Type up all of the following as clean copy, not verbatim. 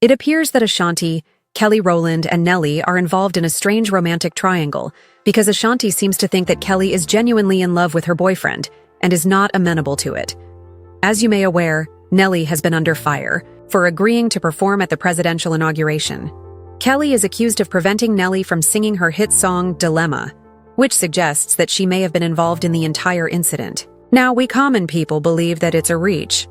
It appears that Ashanti, Kelly Rowland, and Nelly are involved in a strange romantic triangle because Ashanti seems to think that Kelly is genuinely in love with her boyfriend and is not amenable to it. As you may aware, Nelly has been under fire for agreeing to perform at the presidential inauguration. Kelly is accused of preventing Nelly from singing her hit song Dilemma, which suggests that she may have been involved in the entire incident. Now, we common people believe that it's a reach,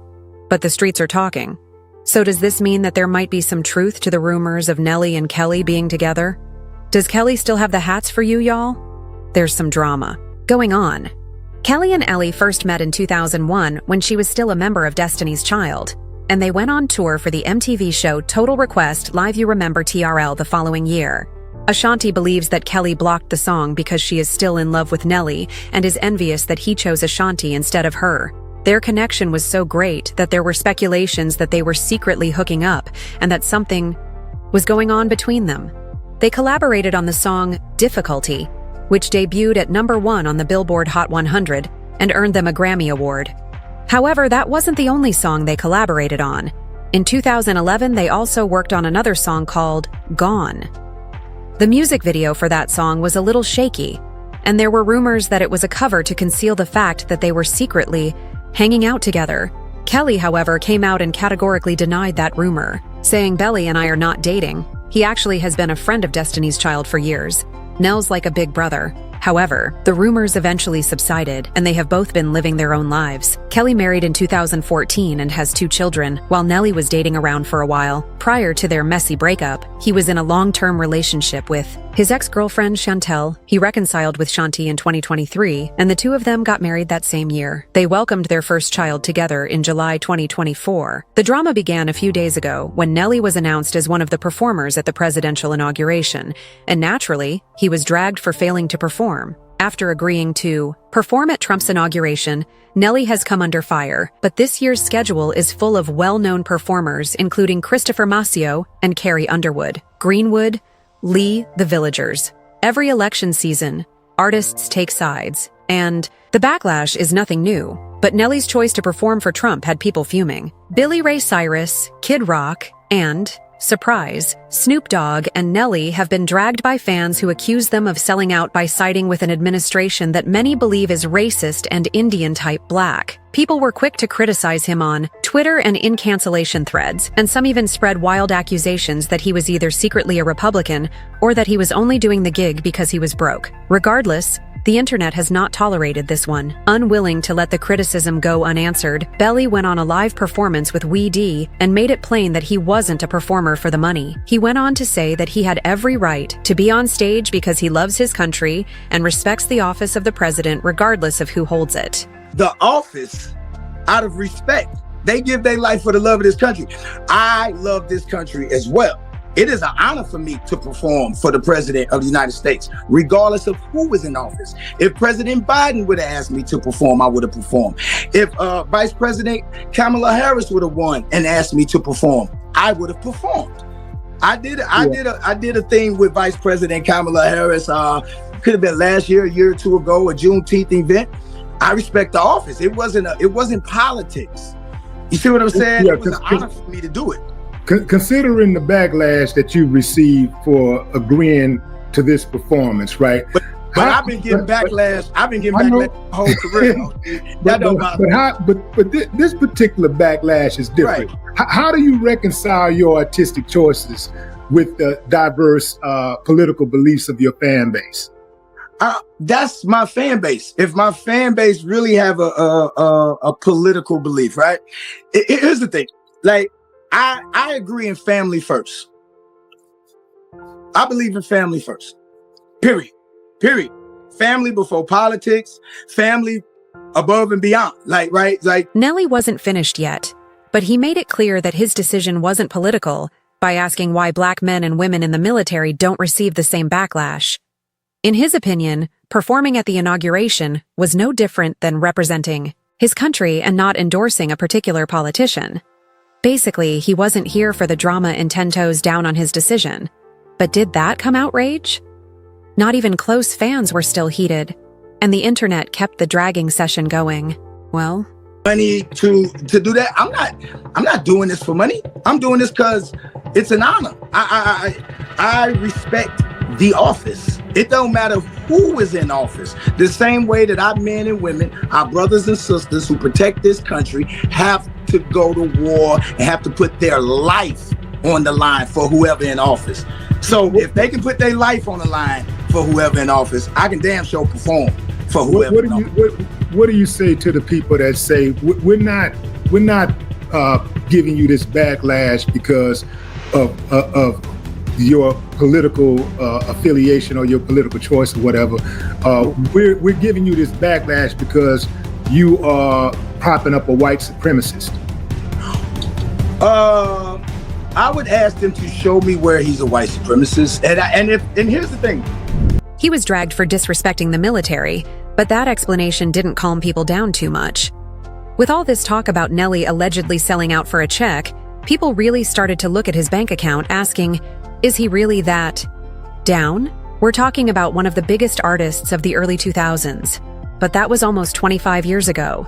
but the streets are talking. So does this mean that there might be some truth to the rumors of Nelly and Kelly being together? Does Kelly still have the hats for you, y'all? There's some drama going on. Kelly and Ellie first met in 2001 when she was still a member of Destiny's Child, and they went on tour for the MTV show Total Request Live You Remember TRL the following year. Ashanti believes that Kelly blocked the song because she is still in love with Nelly and is envious that he chose Ashanti instead of her. Their connection was so great that there were speculations that they were secretly hooking up and that something was going on between them. They collaborated on the song Difficulty, which debuted at #1 on the Billboard Hot 100 and earned them a Grammy Award. However, that wasn't the only song they collaborated on. In 2011, they also worked on another song called Gone. The music video for that song was a little shaky, and there were rumors that it was a cover to conceal the fact that they were secretly hanging out together. Kelly, however, came out and categorically denied that rumor, saying Belly and I are not dating. He actually has been a friend of Destiny's Child for years. Nell's like a big brother. However, the rumors eventually subsided, and they have both been living their own lives. Kelly married in 2014 and has 2 children, while Nelly was dating around for a while. Prior to their messy breakup, he was in a long-term relationship with his ex-girlfriend Chantel. He reconciled with Shanti in 2023, and the two of them got married that same year. They welcomed their first child together in July 2024. The drama began a few days ago when Nelly was announced as one of the performers at the presidential inauguration, and naturally, he was dragged for failing to perform. After agreeing to perform at Trump's inauguration, Nelly has come under fire, but this year's schedule is full of well-known performers including Christopher Massio and Carrie Underwood, Greenwood, Lee, The Villagers. Every election season, artists take sides, and the backlash is nothing new. But Nelly's choice to perform for Trump had people fuming. Billy Ray Cyrus, Kid Rock, and surprise, Snoop Dogg and Nelly have been dragged by fans who accuse them of selling out by siding with an administration that many believe is racist and Indian-type black. People were quick to criticize him on Twitter and in cancellation threads, and some even spread wild accusations that he was either secretly a Republican or that he was only doing the gig because he was broke. Regardless, the internet has not tolerated this one. Unwilling to let the criticism go unanswered, Belly went on a live performance with Wee D and made it plain that he wasn't a performer for the money. He went on to say that he had every right to be on stage because he loves his country and respects the office of the president regardless of who holds it. The office, out of respect, they give their life for the love of this country. I love this country as well. It is an honor for me to perform for the president of the United States, regardless of who was in office. If President Biden would have asked me to perform, I would have performed. If Vice President Kamala Harris would have won and asked me to perform, I would have performed. I did a thing with Vice President Kamala Harris. Could have been last year, a year or two ago, a Juneteenth event. I respect the office. It wasn't politics. You see what I'm saying? Yeah, it was an honor for me to do it. Considering the backlash that you received for agreeing to this performance, right? But I've been getting backlash. I've been getting backlash my whole career. but this particular backlash is different. Right. How do you reconcile your artistic choices with the diverse political beliefs of your fan base? That's my fan base. If my fan base really have a political belief, right? Here's the thing. Like, I agree in family first. I believe in family first. Period. Family before politics, family above and beyond. Nelly wasn't finished yet, but he made it clear that his decision wasn't political by asking why black men and women in the military don't receive the same backlash. In his opinion, performing at the inauguration was no different than representing his country and not endorsing a particular politician. Basically, he wasn't here for the drama and 10 toes down on his decision. But did that come outrage? Not even close fans were still heated, and the internet kept the dragging session going. Well, money to do that. I'm not doing this for money. I'm doing this because It's an honor. I respect the office. It don't matter who is in office. The same way that our men and women, our brothers and sisters who protect this country, have to go to war and have to put their life on the line for whoever in office. So if they can put their life on the line for whoever in office, I can damn sure perform for whoever. What do you say to the people that say we're not giving you this backlash because of your political affiliation or your political choice or whatever? We're giving you this backlash because you are propping up a white supremacist. I would ask them to show me where he's a white supremacist. And here's the thing. He was dragged for disrespecting the military, but that explanation didn't calm people down too much. With all this talk about Nelly allegedly selling out for a check, people really started to look at his bank account asking, is he really that down? We're talking about one of the biggest artists of the early 2000s, but that was almost 25 years ago.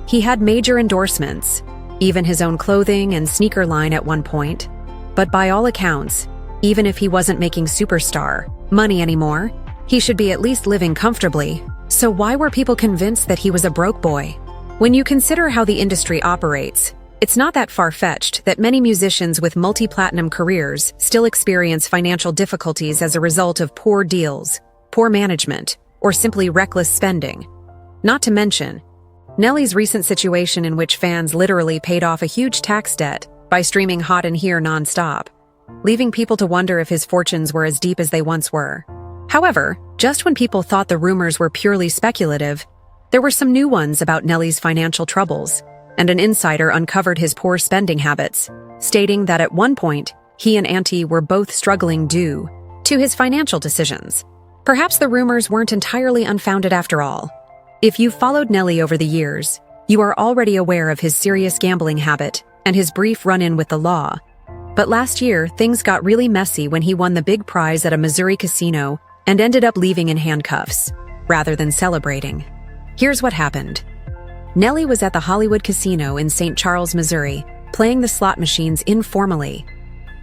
He had major endorsements, even his own clothing and sneaker line at one point. But by all accounts, even if he wasn't making superstar money anymore, he should be at least living comfortably. So why were people convinced that he was a broke boy? When you consider how the industry operates, it's not that far-fetched that many musicians with multi-platinum careers still experience financial difficulties as a result of poor deals, poor management, or simply reckless spending. Not to mention, Nelly's recent situation in which fans literally paid off a huge tax debt by streaming Hot in Here nonstop, leaving people to wonder if his fortunes were as deep as they once were. However, just when people thought the rumors were purely speculative, there were some new ones about Nelly's financial troubles, and an insider uncovered his poor spending habits, stating that at one point, he and Auntie were both struggling due to his financial decisions. Perhaps the rumors weren't entirely unfounded after all. If you've followed Nelly over the years, you are already aware of his serious gambling habit and his brief run-in with the law. But last year, things got really messy when he won the big prize at a Missouri casino and ended up leaving in handcuffs, rather than celebrating. Here's what happened. Nelly was at the Hollywood Casino in St. Charles, Missouri, playing the slot machines informally.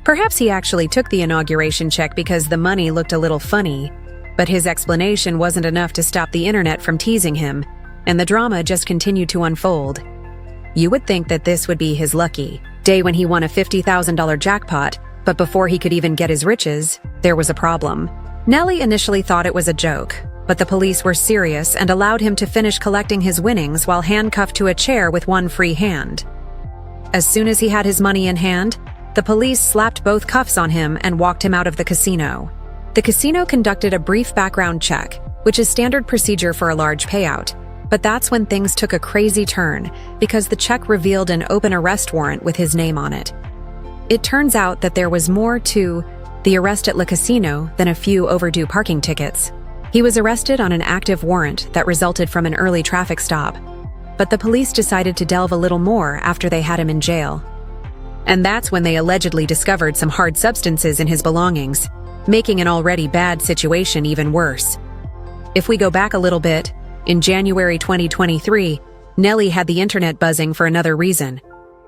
Perhaps he actually took the inauguration check because the money looked a little funny, but his explanation wasn't enough to stop the internet from teasing him, and the drama just continued to unfold. You would think that this would be his lucky day when he won a $50,000 jackpot, but before he could even get his riches, there was a problem. Nelly initially thought it was a joke, but the police were serious and allowed him to finish collecting his winnings while handcuffed to a chair with one free hand. As soon as he had his money in hand, the police slapped both cuffs on him and walked him out of the casino. The casino conducted a brief background check, which is standard procedure for a large payout, but that's when things took a crazy turn because the check revealed an open arrest warrant with his name on it. It turns out that there was more to the arrest at Le Casino than a few overdue parking tickets. He was arrested on an active warrant that resulted from an early traffic stop, but the police decided to delve a little more after they had him in jail. And that's when they allegedly discovered some hard substances in his belongings, making an already bad situation even worse. If we go back a little bit, in January 2023, Nelly had the internet buzzing for another reason.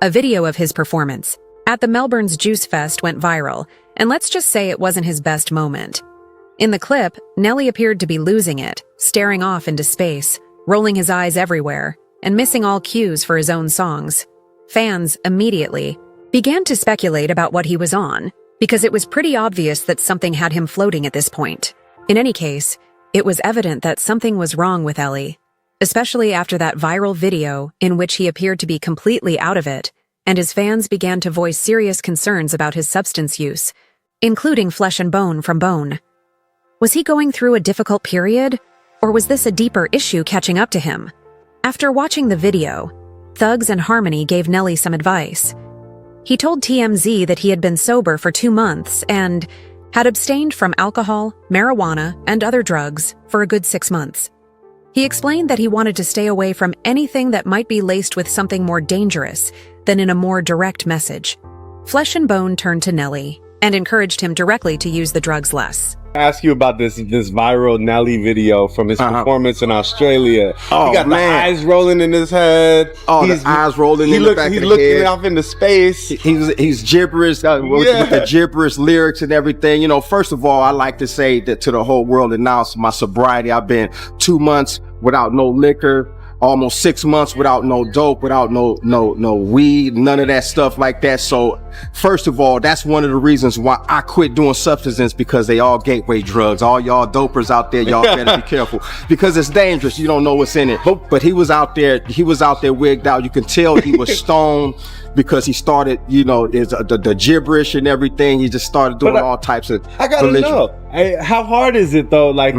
A video of his performance at the Melbourne's Juice Fest went viral, and let's just say it wasn't his best moment. In the clip, Nelly appeared to be losing it, staring off into space, rolling his eyes everywhere, and missing all cues for his own songs. Fans immediately began to speculate about what he was on, because it was pretty obvious that something had him floating at this point. In any case, it was evident that something was wrong with Ellie, especially after that viral video in which he appeared to be completely out of it, and his fans began to voice serious concerns about his substance use, including Flesh and Bone from Bone. Was he going through a difficult period, or was this a deeper issue catching up to him? After watching the video, Thugs and Harmony gave Nelly some advice. He told TMZ that he had been sober for 2 months and had abstained from alcohol, marijuana, and other drugs for a good 6 months. He explained that he wanted to stay away from anything that might be laced with something more dangerous than in a more direct message. Flesh and Bone turned to Nelly and encouraged him directly to use the drugs less. ask you about this viral Nelly video from his performance in Australia. Oh, he got man. the eyes rolling in his head. Oh, the eyes rolling in the back of the head. He's looking off into space. He's gibberish, with the gibberish lyrics and everything. You know, first of all, I like to say that to the whole world, announce my sobriety. I've been 2 months without no liquor, almost 6 months without no dope, without no weed, none of that stuff like that. So first of all, that's one of the reasons why I quit doing substances, because they all gateway drugs. All y'all dopers out there, y'all better be careful, because it's dangerous. You don't know what's in it. But he was out there wigged out. You can tell he was stoned, because he started, you know, the gibberish and everything. He just started doing all types of I gotta know, how hard is it though? Like,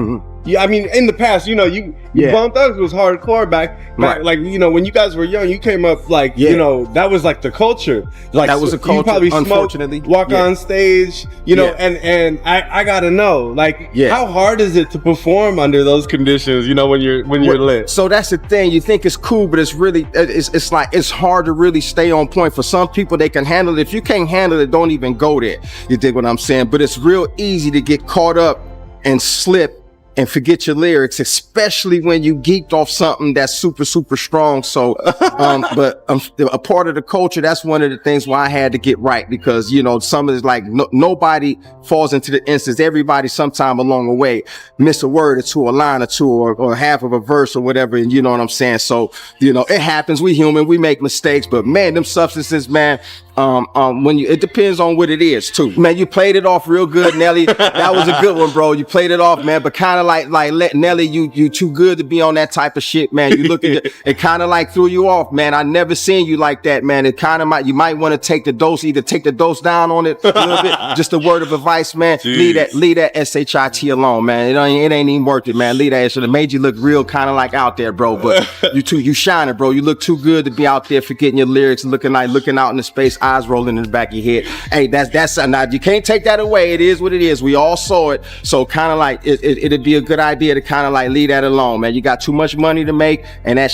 yeah, I mean, in the past, you know, you Bone Thugs was hardcore back, like, you know, when you guys were young, you came up like, you know, that was like the culture. Like, that was a culture. You probably unfortunately, walk on stage, you know, and I gotta know, like, how hard is it to perform under those conditions? You know, when you're lit. So that's the thing. You think it's cool, but it's really, it's like, it's hard to really stay on point. For some people, they can handle it. If you can't handle it, don't even go there. You dig what I'm saying? But it's real easy to get caught up and slip and forget your lyrics, especially when you geeked off something that's super, super strong. So, but a part of the culture, that's one of the things why I had to get right, because, you know, some of it's like, nobody falls into the instance. Everybody sometime along the way miss a word or two, a line or two, or half of a verse or whatever. And you know what I'm saying? So, you know, it happens. We human, we make mistakes, but man, them substances, man, it depends on what it is too. Man, you played it off real good, Nelly. That was a good one, bro. You played it off, man, but kind of like Nelly, you too good to be on that type of shit, man. You look at it kind of like threw you off, man. I never seen you like that, man. It kind of you might want to take the dose, either take the dose down on it a little bit. Just a word of advice, man. Jeez. Leave that SHIT alone, man. It ain't even worth it, man. Leave that. It should have made you look real kind of like out there, bro. But you shining, bro. You look too good to be out there forgetting your lyrics, looking out in the space, eyes rolling in the back of your head. Hey, that's now you can't take that away. It is what it is. We all saw it. So kind of like it'd be a good idea to kind of like leave that alone, man. You got too much money to make, and that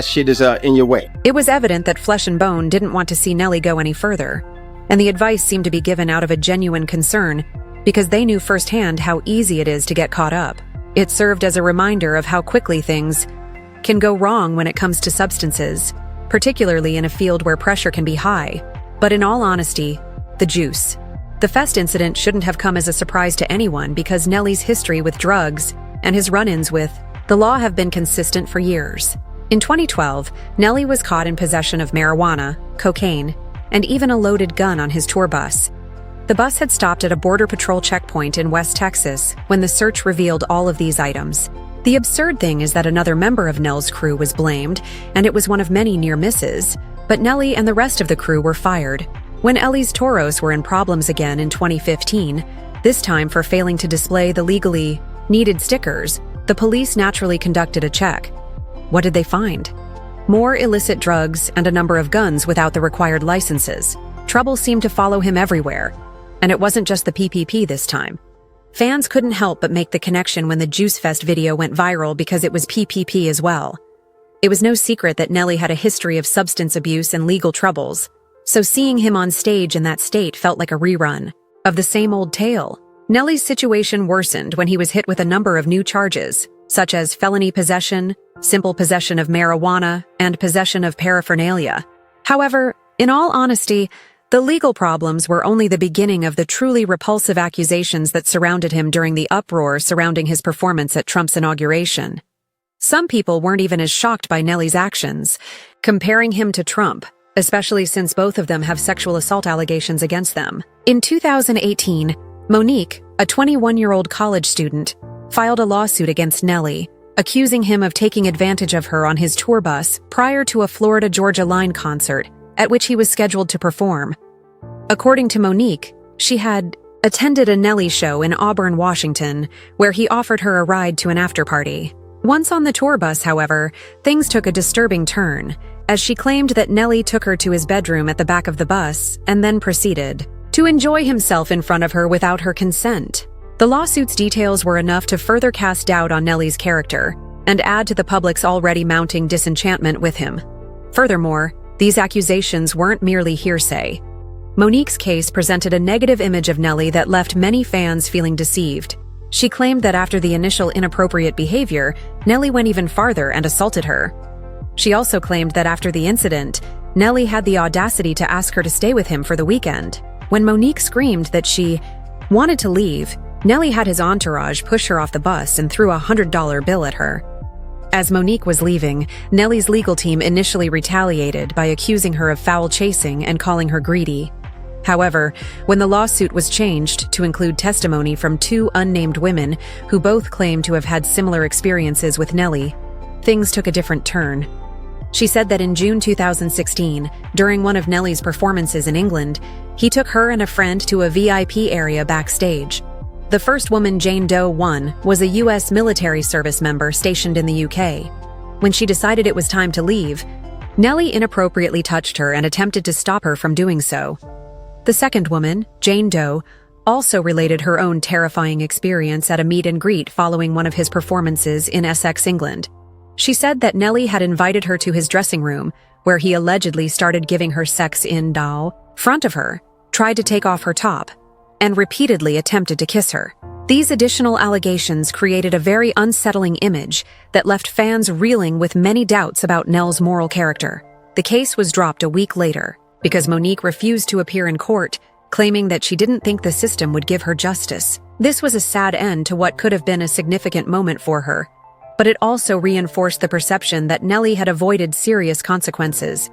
shit is in your way. It was evident that Flesh and Bone didn't want to see Nelly go any further, and the advice seemed to be given out of a genuine concern, because they knew firsthand how easy it is to get caught up. It served as a reminder of how quickly things can go wrong when it comes to substances, particularly in a field where pressure can be high. But in all honesty, the juice. The Fest incident shouldn't have come as a surprise to anyone, because Nelly's history with drugs and his run-ins with the law have been consistent for years. In 2012, Nelly was caught in possession of marijuana, cocaine, and even a loaded gun on his tour bus. The bus had stopped at a Border Patrol checkpoint in West Texas when the search revealed all of these items. The absurd thing is that another member of Nell's crew was blamed, and it was one of many near misses, but Nelly and the rest of the crew were fired. When Ellie's Toros were in problems again in 2015, this time for failing to display the legally needed stickers, the police naturally conducted a check. What did they find? More illicit drugs and a number of guns without the required licenses. Trouble seemed to follow him everywhere. And it wasn't just the PPP this time. Fans couldn't help but make the connection when the Juice Fest video went viral, because it was PPP as well. It was no secret that Nelly had a history of substance abuse and legal troubles, so seeing him on stage in that state felt like a rerun of the same old tale. Nelly's situation worsened when he was hit with a number of new charges, such as felony possession, simple possession of marijuana, and possession of paraphernalia. However, in all honesty, the legal problems were only the beginning of the truly repulsive accusations that surrounded him during the uproar surrounding his performance at Trump's inauguration. Some people weren't even as shocked by Nelly's actions, comparing him to Trump, especially since both of them have sexual assault allegations against them. In 2018, Monique, a 21-year-old college student, filed a lawsuit against Nelly, accusing him of taking advantage of her on his tour bus prior to a Florida Georgia Line concert at which he was scheduled to perform. According to Monique, she had attended a Nelly show in Auburn, Washington, where he offered her a ride to an after-party. Once on the tour bus, however, things took a disturbing turn, as she claimed that Nelly took her to his bedroom at the back of the bus and then proceeded to enjoy himself in front of her without her consent. The lawsuit's details were enough to further cast doubt on Nelly's character and add to the public's already mounting disenchantment with him. Furthermore, these accusations weren't merely hearsay. Monique's case presented a negative image of Nelly that left many fans feeling deceived. She claimed that after the initial inappropriate behavior, Nelly went even farther and assaulted her. She also claimed that after the incident, Nelly had the audacity to ask her to stay with him for the weekend. When Monique screamed that she wanted to leave, Nelly had his entourage push her off the bus and threw a $100 bill at her. As Monique was leaving, Nelly's legal team initially retaliated by accusing her of foul chasing and calling her greedy. However, when the lawsuit was changed to include testimony from 2 unnamed women who both claimed to have had similar experiences with Nelly, things took a different turn. She said that in June 2016, during one of Nelly's performances in England, he took her and a friend to a VIP area backstage. The first woman, Jane Doe 1, was a U.S. military service member stationed in the UK. When she decided it was time to leave, Nelly inappropriately touched her and attempted to stop her from doing so. The second woman, Jane Doe, also related her own terrifying experience at a meet and greet following one of his performances in Essex, England. She said that Nelly had invited her to his dressing room, where he allegedly started giving her sex in front of her, tried to take off her top, and repeatedly attempted to kiss her. These additional allegations created a very unsettling image that left fans reeling with many doubts about Nell's moral character. The case was dropped a week later because Monique refused to appear in court, claiming that she didn't think the system would give her justice. This was a sad end to what could have been a significant moment for her, but it also reinforced the perception that Nelly had avoided serious consequences,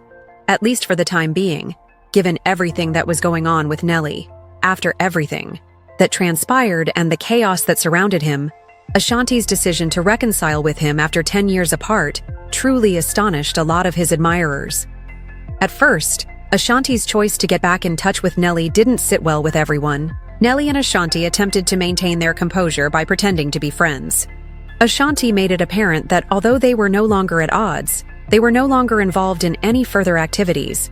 at least for the time being, given everything that was going on with Nelly. After everything that transpired and the chaos that surrounded him, Ashanti's decision to reconcile with him after 10 years apart truly astonished a lot of his admirers. At first, Ashanti's choice to get back in touch with Nelly didn't sit well with everyone. Nelly and Ashanti attempted to maintain their composure by pretending to be friends. Ashanti made it apparent that although they were no longer at odds, they were no longer involved in any further activities.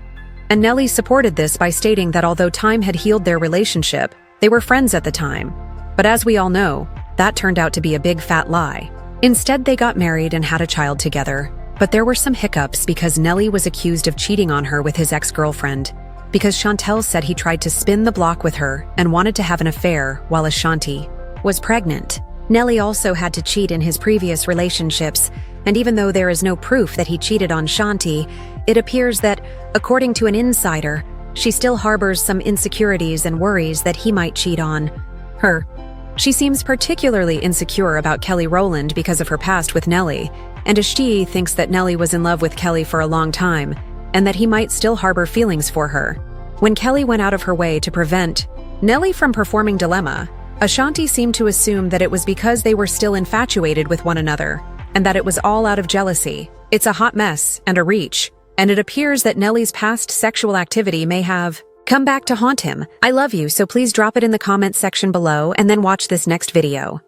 And Nelly supported this by stating that although time had healed their relationship, they were friends at the time. But as we all know, that turned out to be a big fat lie. Instead, they got married and had a child together. But there were some hiccups because Nelly was accused of cheating on her with his ex-girlfriend, because Chantel said he tried to spin the block with her and wanted to have an affair while Ashanti was pregnant. Nelly also had to cheat in his previous relationships, and even though there is no proof that he cheated on Ashanti, it appears that, according to an insider, she still harbors some insecurities and worries that he might cheat on her. She seems particularly insecure about Kelly Rowland because of her past with Nelly, and she thinks that Nelly was in love with Kelly for a long time, and that he might still harbor feelings for her. When Kelly went out of her way to prevent Nelly from performing Dilemma, Ashanti seemed to assume that it was because they were still infatuated with one another, and that it was all out of jealousy. It's a hot mess and a reach, and it appears that Nelly's past sexual activity may have come back to haunt him. I love you, so please drop it in the comments section below and then watch this next video.